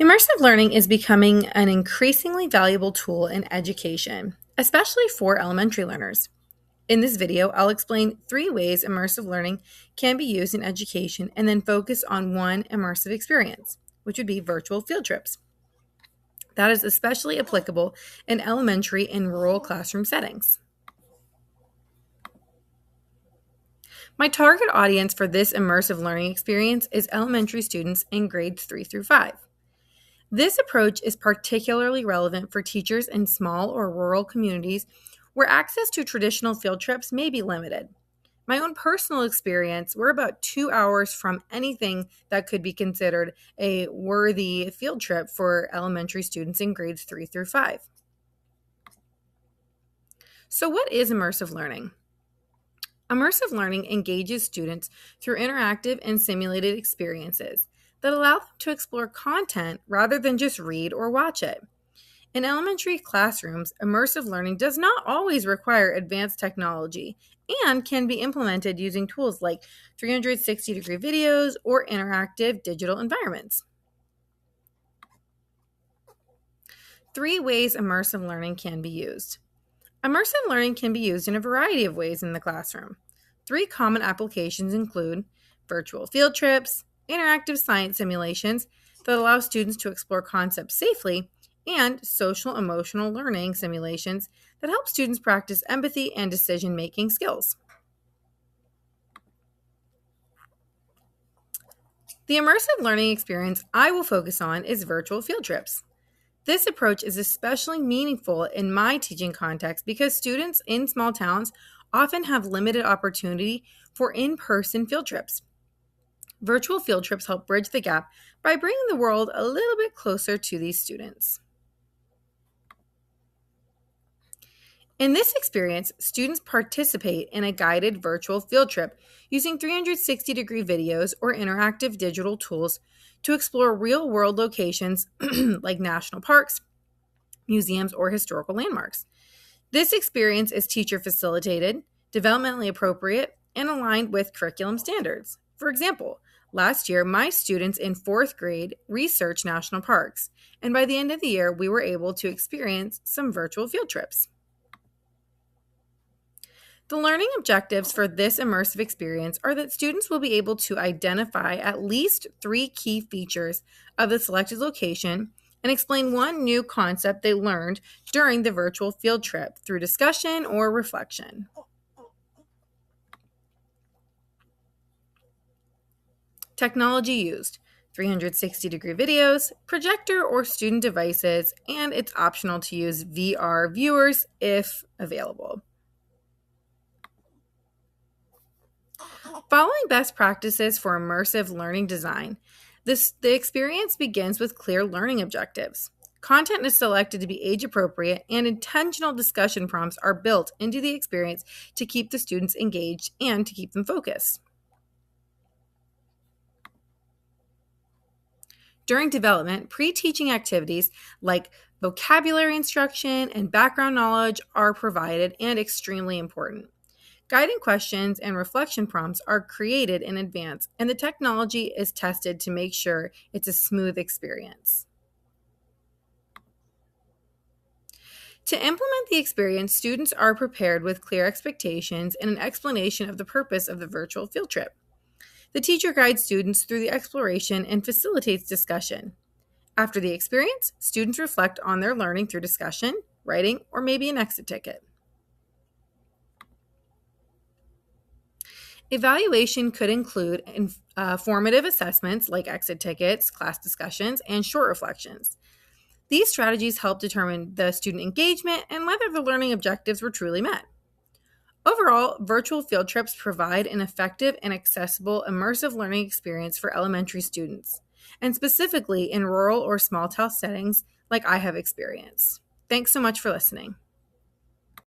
Immersive learning is becoming an increasingly valuable tool in education, especially for elementary learners. In this video, I'll explain 3 ways immersive learning can be used in education and then focus on one immersive experience, which would be virtual field trips. That is especially applicable in elementary and rural classroom settings. My target audience for this immersive learning experience is elementary students in grades 3 through 5. This approach is particularly relevant for teachers in small or rural communities where access to traditional field trips may be limited. My own personal experience, we're about 2 hours from anything that could be considered a worthy field trip for elementary students in grades 3 through 5. So, what is immersive learning? Immersive learning engages students through interactive and simulated experiences that allow them to explore content rather than just read or watch it. In elementary classrooms, immersive learning does not always require advanced technology and can be implemented using tools like 360-degree videos or interactive digital environments. 3 ways immersive learning can be used. Immersive learning can be used in a variety of ways in the classroom. 3 common applications include virtual field trips, interactive science simulations that allow students to explore concepts safely, and social emotional learning simulations that help students practice empathy and decision making skills. The immersive learning experience I will focus on is virtual field trips. This approach is especially meaningful in my teaching context because students in small towns often have limited opportunity for in person field trips. Virtual field trips help bridge the gap by bringing the world a little bit closer to these students. In this experience, students participate in a guided virtual field trip using 360-degree videos or interactive digital tools to explore real-world locations like national parks, museums, or historical landmarks. This experience is teacher-facilitated, developmentally appropriate, and aligned with curriculum standards. For example, last year, my students in 4th grade researched national parks, and by the end of the year, we were able to experience some virtual field trips. The learning objectives for this immersive experience are that students will be able to identify at least 3 key features of the selected location and explain one new concept they learned during the virtual field trip through discussion or reflection. Technology used: 360-degree videos, projector or student devices, and it's optional to use VR viewers if available. Following best practices for immersive learning design, the experience begins with clear learning objectives. Content is selected to be age appropriate, and intentional discussion prompts are built into the experience to keep the students engaged and to keep them focused. During development, pre-teaching activities like vocabulary instruction and background knowledge are provided and extremely important. Guiding questions and reflection prompts are created in advance, and the technology is tested to make sure it's a smooth experience. To implement the experience, students are prepared with clear expectations and an explanation of the purpose of the virtual field trip. The teacher guides students through the exploration and facilitates discussion. After the experience, students reflect on their learning through discussion, writing, or maybe an exit ticket. Evaluation could include formative assessments like exit tickets, class discussions, and short reflections. These strategies help determine the student engagement and whether the learning objectives were truly met. Overall, virtual field trips provide an effective and accessible immersive learning experience for elementary students, and specifically in rural or small town settings like I have experienced. Thanks so much for listening.